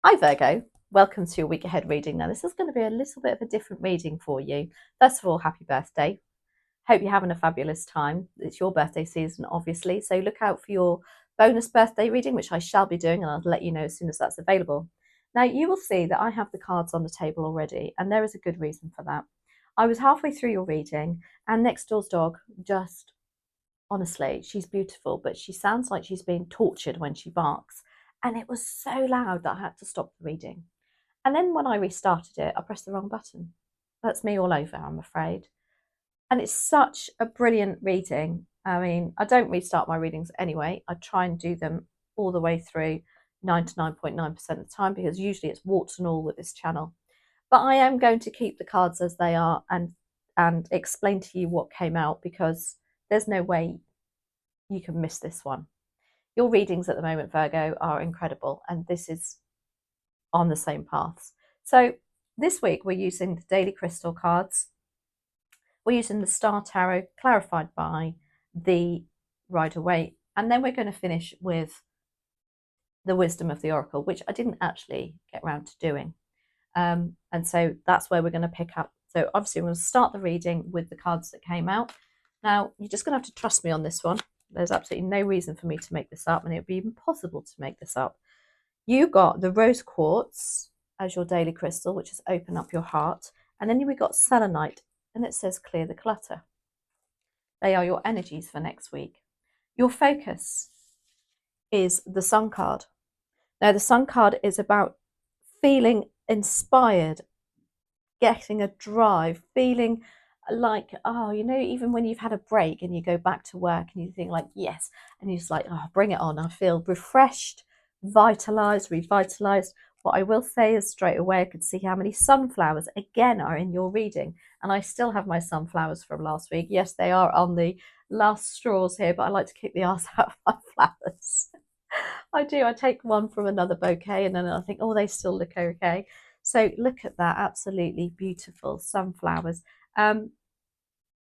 Hi Virgo, welcome to your week ahead reading. Now this is going to be a little bit of a different reading for you. First of all, happy birthday. Hope you're having a fabulous time. It's your birthday season, obviously, so look out for your bonus birthday reading, which I shall be doing, and I'll let you know as soon as that's available. Now you will see that I have the cards on the table already, and there is a good reason for that. I was halfway through your reading, and next door's dog just, honestly, she's beautiful, but she sounds like she's being tortured when she barks. And it was so loud that I had to stop the reading. And then when I restarted it, I pressed the wrong button. That's me all over, I'm afraid. And it's such a brilliant reading. I mean, I don't restart my readings anyway. I try and do them all the way through 99.9% of the time because usually it's warts and all with this channel. But I am going to keep the cards as they are and explain to you what came out because there's no way you can miss this one. Your readings at the moment, Virgo, are incredible, and this is on the same paths. So this week we're using the Daily Crystal cards. We're using the Star Tarot clarified by the Ryder Waite, and then we're going to finish with the Wisdom of the Oracle, which I didn't actually get around to doing. And so that's where we're going to pick up. So obviously I'm going to start the reading with the cards that came out. Now you're just going to have to trust me on this one. There's absolutely no reason for me to make this up, and it would be impossible to make this up. You got the rose quartz as your daily crystal, which is open up your heart. And then we got selenite, and it says clear the clutter. They are your energies for next week. Your focus is the sun card. Now, the sun card is about feeling inspired, getting a drive, feeling like, oh, you know, even when you've had a break and you go back to work and you think like, yes, and you're just like, oh, bring it on. I feel refreshed, vitalized, revitalized. What I will say is straight away, I could see how many sunflowers again are in your reading. And I still have my sunflowers from last week. Yes, they are on the last straws here, but I like to kick the arse out of my flowers. I do. I take one from another bouquet and then I think, oh, they still look okay. So look at that. Absolutely beautiful sunflowers.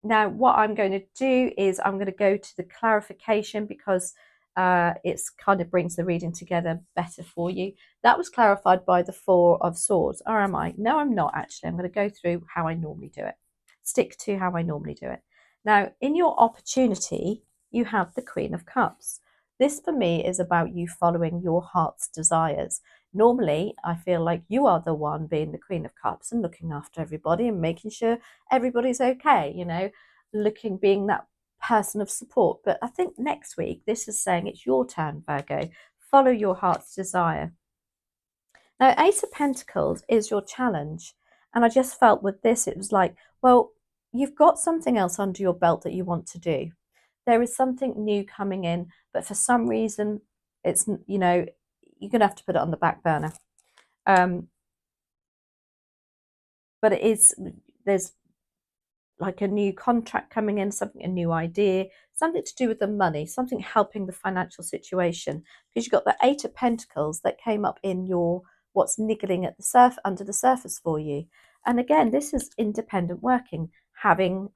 Now, what I'm going to do is I'm going to go to the clarification because it's kind of brings the reading together better for you. That was clarified by the Four of Swords. Or am I? No, I'm not actually. I'm going to go through how I normally do it. Stick to how I normally do it. Now, in your opportunity, you have the Queen of Cups. This for me is about you following your heart's desires. Normally, I feel like you are the one being the Queen of Cups and looking after everybody and making sure everybody's okay, you know, being that person of support. But I think next week, this is saying it's your turn, Virgo. Follow your heart's desire. Now, Ace of Pentacles is your challenge. And I just felt with this, it was like, well, you've got something else under your belt that you want to do. There is something new coming in, but for some reason, it's, you know, you're going to have to put it on the back burner. But it is, there's like a new contract coming in, something, a new idea, something to do with the money, something helping the financial situation. Because you've got the Eight of Pentacles that came up in your what's niggling at the under the surface for you. And again, this is independent working, having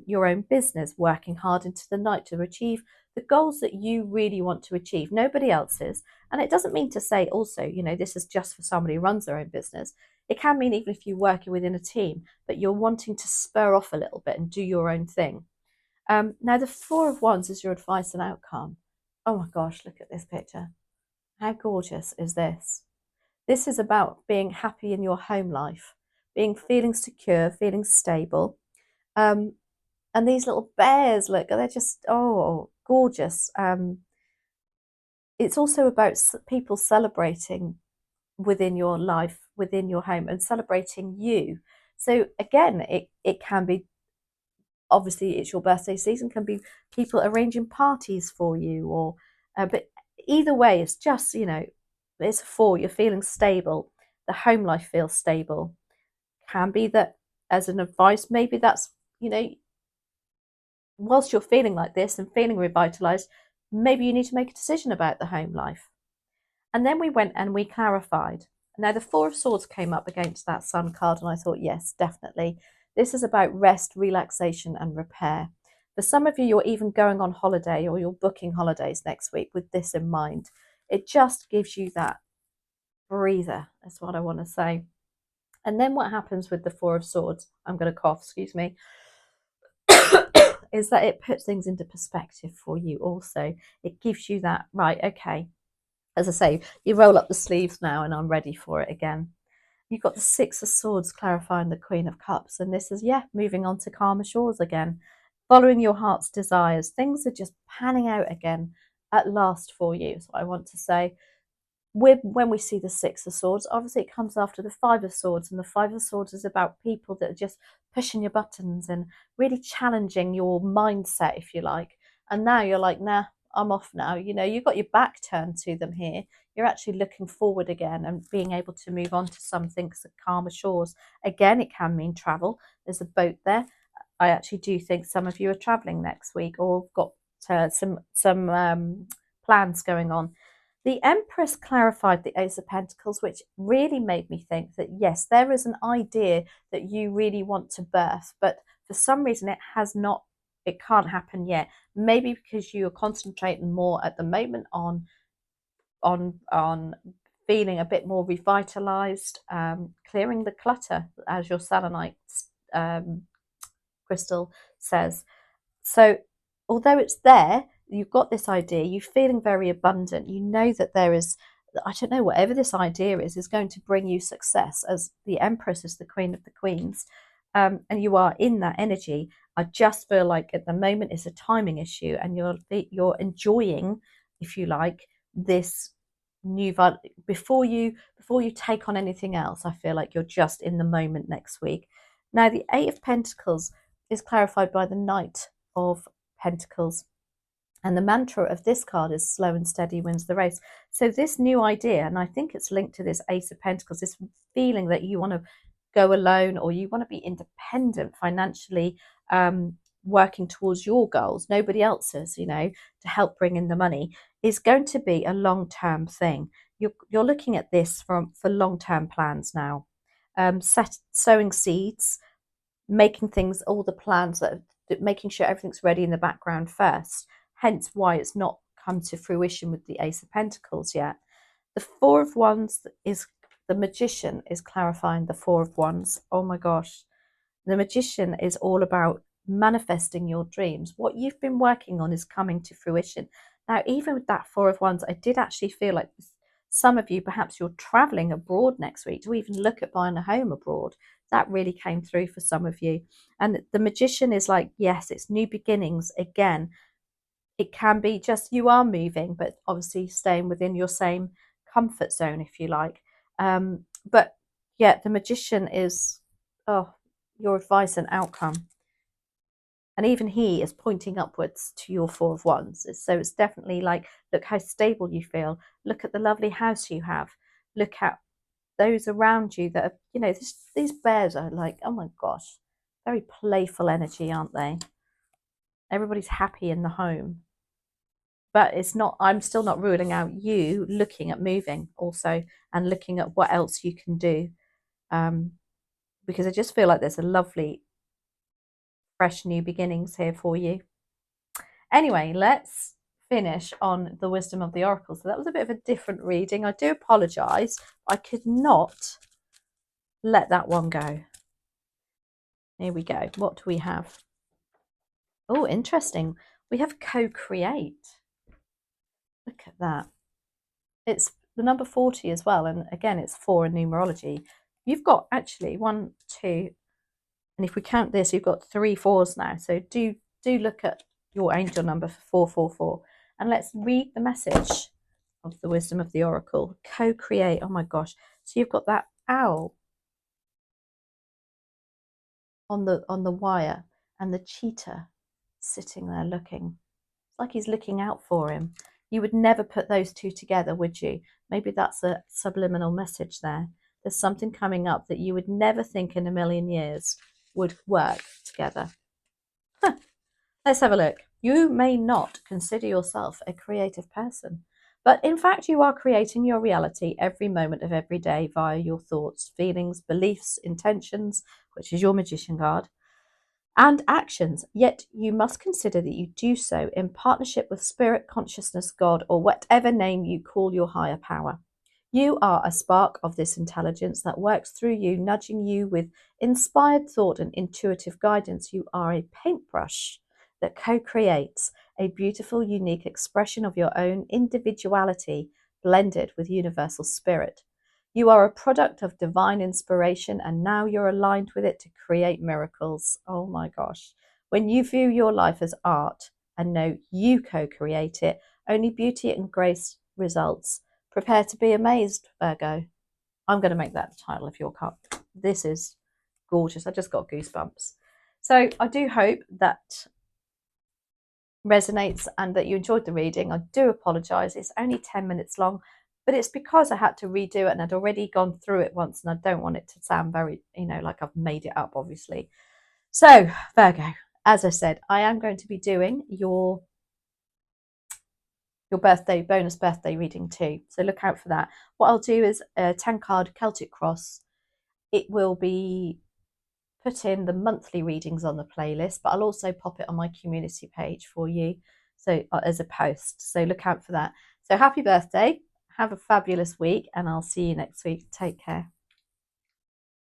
your own business, working hard into the night to achieve the goals that you really want to achieve, nobody else's. And it doesn't mean to say also, you know, this is just for somebody who runs their own business. It can mean even if you're working within a team, but you're wanting to spur off a little bit and do your own thing. Now, the Four of Wands is your advice and outcome. Oh my gosh, look at this picture. How gorgeous is this? This is about being happy in your home life, feeling secure, feeling stable. And these little bears, look, they're just, oh, gorgeous. It's also about people celebrating within your life, within your home, and celebrating you. So again, it can be, obviously it's your birthday season, can be people arranging parties for you, or but either way, it's just, you know, it's for you're feeling stable, the home life feels stable. Can be that as an advice, maybe that's, you know, whilst you're feeling like this and feeling revitalized, maybe you need to make a decision about the home life. And then we went and we clarified. Now, the Four of Swords came up against that Sun card, and I thought, yes, definitely. This is about rest, relaxation, and repair. For some of you, you're even going on holiday or you're booking holidays next week with this in mind. It just gives you that breather. That's what I want to say. And then what happens with the Four of Swords, I'm going to cough, excuse me, is that it puts things into perspective for you also. It gives you that, right, okay, as I say, you roll up the sleeves now and I'm ready for it again. You've got the Six of Swords clarifying the Queen of Cups. And this is, yeah, moving on to calmer shores again. Following your heart's desires. Things are just panning out again at last for you, is what I want to say. When we see the Six of Swords, obviously it comes after the Five of Swords, and the Five of Swords is about people that are just pushing your buttons and really challenging your mindset, if you like. And now you're like, nah, I'm off now. You know, you've got your back turned to them here. You're actually looking forward again and being able to move on to something calmer shores. Again, it can mean travel. There's a boat there. I actually do think some of you are traveling next week or got some plans going on. The Empress clarified the Ace of Pentacles, which really made me think that, yes, there is an idea that you really want to birth, but for some reason it can't happen yet. Maybe because you are concentrating more at the moment on feeling a bit more revitalized, clearing the clutter, as your selenite crystal says. So although it's there, you've got this idea, you're feeling very abundant, you know that there is, I don't know, whatever this idea is going to bring you success, as the Empress is the Queen of the Queens, and you are in that energy. I just feel like at the moment it's a timing issue, and you're enjoying, if you like, this new before you take on anything else. I feel like you're just in the moment next week. Now the Eight of Pentacles is clarified by the Knight of Pentacles. And the mantra of this card is slow and steady wins the race. So this new idea, and I think it's linked to this Ace of Pentacles, this feeling that you want to go alone or you want to be independent financially, working towards your goals, nobody else's, you know, to help bring in the money, is going to be a long-term thing. You're looking at this for long-term plans now. Sowing seeds, making things, all the plans that making sure everything's ready in the background first. Hence why it's not come to fruition with the Ace of Pentacles yet. The Four of Wands is, the Magician is clarifying the Four of Wands. Oh my gosh. The Magician is all about manifesting your dreams. What you've been working on is coming to fruition. Now, even with that Four of Wands, I did actually feel like some of you, perhaps you're traveling abroad next week to even look at buying a home abroad. That really came through for some of you. And the Magician is like, yes, it's new beginnings again. It can be just you are moving, but obviously staying within your same comfort zone, if you like. But yeah, the Magician is, oh, your advice and outcome. And even he is pointing upwards to your Four of Wands. So it's definitely like, look how stable you feel. Look at the lovely house you have. Look at those around you that are, you know, these bears are like, oh my gosh, very playful energy, aren't they? Everybody's happy in the home. But it's not, I'm still not ruling out you looking at moving also and looking at what else you can do. Because I just feel like there's a lovely, fresh new beginnings here for you. Anyway, let's finish on the wisdom of the oracle. So that was a bit of a different reading. I do apologize. I could not let that one go. Here we go. What do we have? Oh, interesting. We have co-create. Look at that. It's the number 40 as well. And again, it's 4 in numerology. You've got actually 1, 2, and if we count this, you've got 3 4s now. So do look at your angel number for 444. And let's read the message of the wisdom of the oracle. Co-create. Oh my gosh. So you've got that owl on the wire and the cheetah sitting there looking. It's like he's looking out for him. You would never put those two together, would you? Maybe that's a subliminal message there. There's something coming up that you would never think in a million years would work together. Huh. Let's have a look. You may not consider yourself a creative person, but in fact you are creating your reality every moment of every day via your thoughts, feelings, beliefs, intentions, which is your Magician card, and actions. Yet you must consider that you do so in partnership with spirit, consciousness, God, or whatever name you call your higher power. You are a spark of this intelligence that works through you, nudging you with inspired thought and intuitive guidance. You are a paintbrush that co-creates a beautiful, unique expression of your own individuality blended with universal spirit. You are a product of divine inspiration, and now you're aligned with it to create miracles. Oh my gosh. When you view your life as art and know you co-create it, only beauty and grace results. Prepare to be amazed, Virgo. I'm going to make that the title of your card. This is gorgeous. I just got goosebumps. So I do hope that resonates and that you enjoyed the reading. I do apologise. It's only 10 minutes long, but it's because I had to redo it and I'd already gone through it once and I don't want it to sound very, like I've made it up, obviously. So, Virgo, as I said, I am going to be doing your bonus birthday reading too. So look out for that. What I'll do is a 10 card Celtic Cross. It will be put in the monthly readings on the playlist, but I'll also pop it on my community page for you. So as a post. So look out for that. So happy birthday. Have a fabulous week and I'll see you next week. Take care.